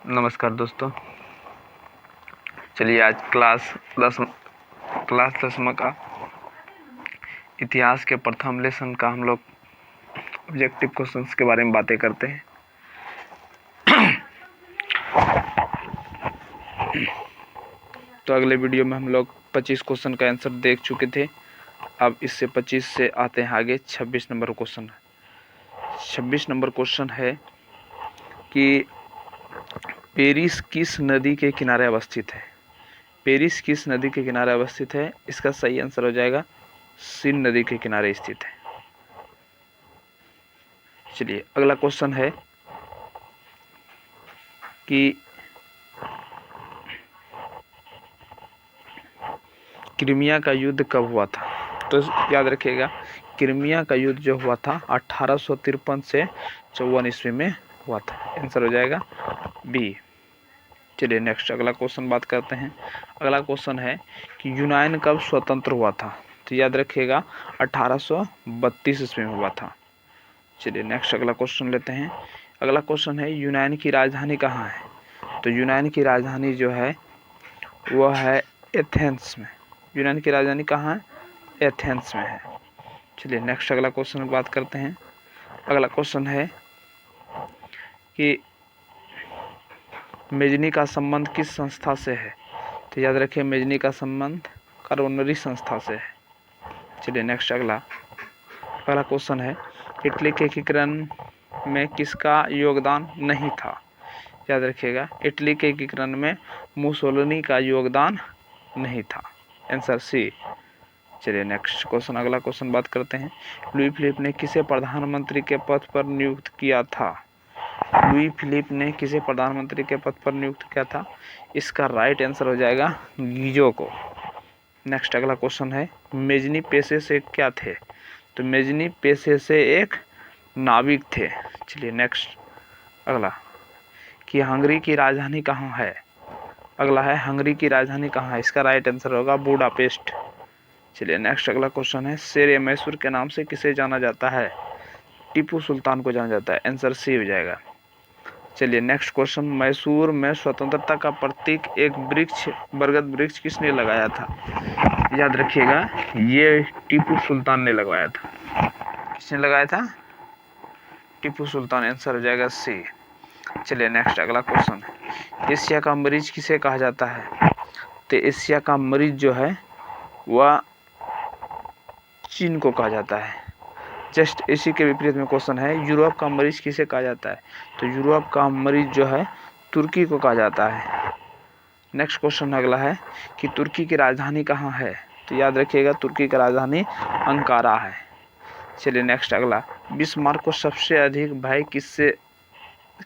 नमस्कार दोस्तों, चलिए आज क्लास 10 का इतिहास के प्रथम लेसन का हम लोग ऑब्जेक्टिव क्वेश्चंस के बारे में बातें करते हैं। तो अगले वीडियो में हम लोग 25 क्वेश्चन का आंसर देख चुके थे। अब इससे 25 से आते हैं आगे 26 नंबर क्वेश्चन। 26 नंबर क्वेश्चन है कि पेरिस किस नदी के किनारे अवस्थित है। पेरिस किस नदी के किनारे अवस्थित है? इसका सही आंसर हो जाएगा सीन नदी के किनारे स्थित है। चलिए अगला क्वेश्चन है कि क्रीमिया का युद्ध कब हुआ था? तो याद रखिएगा, क्रीमिया का युद्ध जो हुआ था 1853 से 54 ईस्वी में हुआ था। आंसर हो जाएगा बी। चलिए नेक्स्ट अगला क्वेश्चन बात करते हैं। अगला क्वेश्चन है कि यूनान कब स्वतंत्र हुआ था? तो याद रखिएगा 1832 ईस्वी में हुआ था। चलिए नेक्स्ट अगला क्वेश्चन लेते हैं। अगला क्वेश्चन है यूनान की राजधानी कहाँ है? तो यूनान की राजधानी जो है वह है एथेंस में। यूनान की राजधानी कहाँ है? एथेंस में है। चलिए नेक्स्ट अगला क्वेश्चन बात करते हैं। अगला क्वेश्चन है कि मेजनी का संबंध किस संस्था से है? तो याद रखिए मेजनी का संबंध कार्बोनरी संस्था से है। चलिए नेक्स्ट अगला क्वेश्चन है इटली के एकीकरण में किसका योगदान नहीं था? याद रखिएगा इटली के एकीकरण में मुसोलिनी का योगदान नहीं था। Answer C. चलिए नेक्स्ट क्वेश्चन अगला क्वेश्चन बात करते हैं। लुई फिलिप ने किसे प्रधानमंत्री के पद पर नियुक्त किया था? लुई फिलिप ने किसे प्रधानमंत्री के पद पर नियुक्त किया था? इसका राइट आंसर हो जाएगा गीजो को। नेक्स्ट अगला क्वेश्चन है मेजनी पेशे से क्या थे? तो मेजनी पेशे से एक नाविक थे। चलिए नेक्स्ट अगला कि हंगरी की राजधानी कहाँ है? अगला है हंगरी की राजधानी कहाँ है? इसका राइट आंसर होगा बुडापेस्ट। चलिए नेक्स्ट अगला क्वेश्चन है शेर मैसूर के नाम से किसे जाना जाता है? टीपू सुल्तान को जाना जाता है। आंसर सी हो जाएगा। चलिए नेक्स्ट क्वेश्चन मैसूर में स्वतंत्रता का प्रतीक एक वृक्ष बरगद वृक्ष किसने लगाया था? याद रखिएगा ये टीपू सुल्तान ने लगवाया था। किसने लगाया था? टीपू सुल्तान। आंसर हो जाएगा सी। चलिए नेक्स्ट अगला क्वेश्चन है एशिया का मरीज किसे कहा जाता है? तो एशिया का मरीज जो है वह चीन को कहा जाता है। जस्ट इसी के विपरीत में क्वेश्चन है यूरोप का मरीज किसे कहा जाता है? तो यूरोप का मरीज जो है तुर्की को कहा जाता है। नेक्स्ट क्वेश्चन अगला है कि तुर्की की राजधानी कहाँ है? तो याद रखिएगा तुर्की की राजधानी अंकारा है। चलिए नेक्स्ट अगला बिस्मार्क को सबसे अधिक भय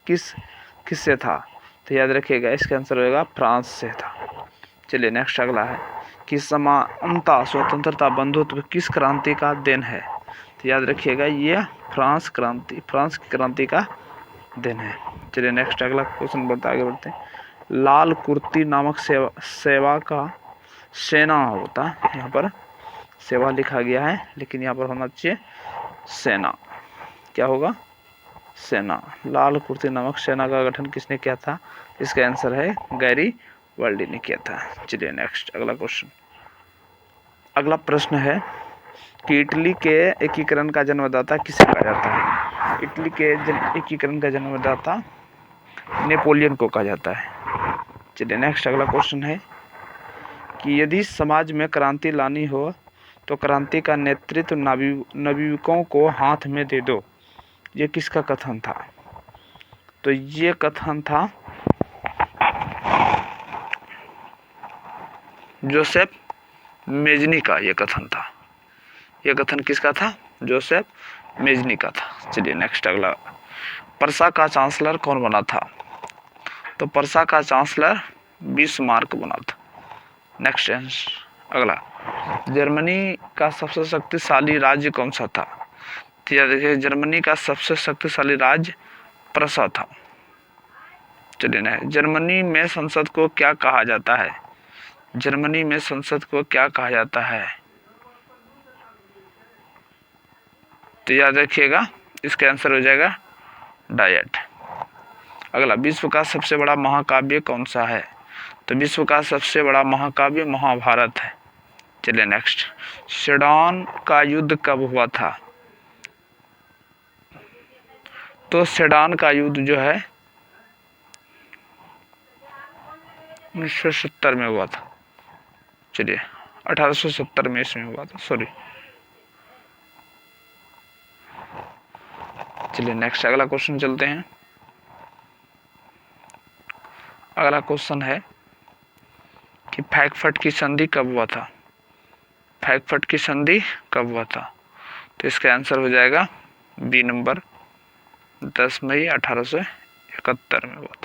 किससे था? तो याद रखिएगा इसका आंसर होगा फ्रांस से था। चलिए नेक्स्ट अगला है कि समानता स्वतंत्रता बंधुत्व किस क्रांति का देन है? तो याद रखिएगा ये फ्रांस की क्रांति का देन है। चलिए नेक्स्ट अगला क्वेश्चन आगे बढ़ते हैं। लाल कुर्ती नामक सेवा का सेना होता है। यहाँ पर सेवा लिखा गया है लेकिन यहाँ पर होना चाहिए सेना। क्या होगा? सेना। लाल कुर्ती नामक सेना का गठन किसने किया था? इसका आंसर है गैरी वर्ल्डी ने किया था। चलिए नेक्स्ट अगला क्वेश्चन। अगला प्रश्न है कि इटली के एकीकरण का जन्मदाता किसे कहा जाता है? इटली के एकीकरण का जन्मदाता नेपोलियन को कहा जाता है। चलिए नेक्स्ट अगला क्वेश्चन है कि यदि समाज में क्रांति लानी हो तो क्रांति का नेतृत्व नवयुवकों को हाथ में दे दो। ये किसका कथन था? तो ये कथन था जोसेफ मेजनी का। ये कथन था। ये कथन किसका था? जोसेफ मेजनी का था। चलिए नेक्स्ट अगला पर्सा का चांसलर कौन बना था? तो पर्सा का चांसलर बिस्मार्क बना था। नेक्स्ट अगला जर्मनी का सबसे शक्तिशाली राज्य कौन सा था? तो याद रखिए जर्मनी का सबसे शक्तिशाली राज्य प्रसा था। चलिए ना जर्मनी में संसद को क्या कहा जाता है? जर्मनी में संसद को क्या कहा जाता है? तो याद रखिएगा इसका आंसर हो जाएगा डायट। अगला, विश्व का सबसे बड़ा महाकाव्य कौन सा है? तो विश्व का सबसे बड़ा महाकाव्य महाभारत है। चलिए नेक्स्ट, सेडन का युद्ध कब हुआ था? तो सेडन का युद्ध जो है 1970 में हुआ था। चलिए 1870 में इसमें हुआ था, सॉरी। चलिए नेक्स्ट अगला क्वेश्चन चलते हैं। अगला क्वेश्चन है कि फ्रैंकफर्ट की संधि कब हुआ था? फ्रैंकफर्ट की संधि कब हुआ था? तो इसका आंसर हो जाएगा बी नंबर, 10 मई 1871 में हुआ था।